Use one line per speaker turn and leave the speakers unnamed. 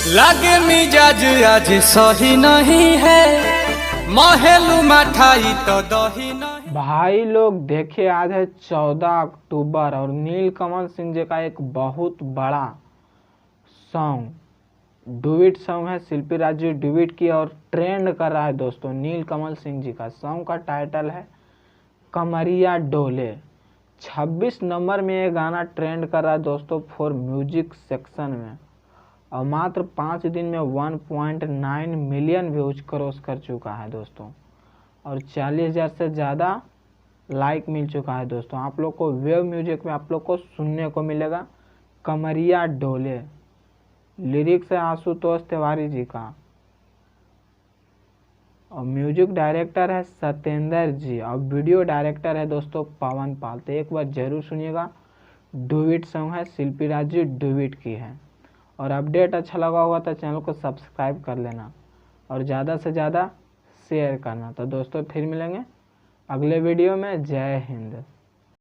लागे मिजाज आज सही नहीं है, महलू मठाई तो दही नहीं।
भाई लोग देखे, आज है 14 अक्टूबर और नीलकमल सिंह जी का एक बहुत बड़ा सॉन्ग डुएट सॉन्ग है। शिल्पी राज जी डुएट की और ट्रेंड कर रहा है दोस्तों। नीलकमल सिंह जी का सॉन्ग का टाइटल है कमरिया डोले। 26 नंबर में ये गाना ट्रेंड कर रहा है दोस्तों फॉर म्यूजिक सेक्शन में, और मात्र 5 दिन में 1.9 मिलियन व्यूज क्रॉस कर चुका है दोस्तों, और 40,000 से ज़्यादा लाइक मिल चुका है दोस्तों। आप लोग को वेव म्यूजिक में आप लोग को सुनने को मिलेगा कमरिया डोले। लिरिक्स है आशुतोष तिवारी जी का, और म्यूजिक डायरेक्टर है सत्येंद्र जी, और वीडियो डायरेक्टर है दोस्तों पवन पाल। तो एक बार जरूर सुनिएगा। डुएट सॉन्ग है, शिल्पी राज जी डुएट की है। और अपडेट अच्छा लगा होगा तो चैनल को सब्सक्राइब कर लेना और ज़्यादा से ज़्यादा शेयर करना। तो दोस्तों फिर मिलेंगे अगले वीडियो में। जय हिंद।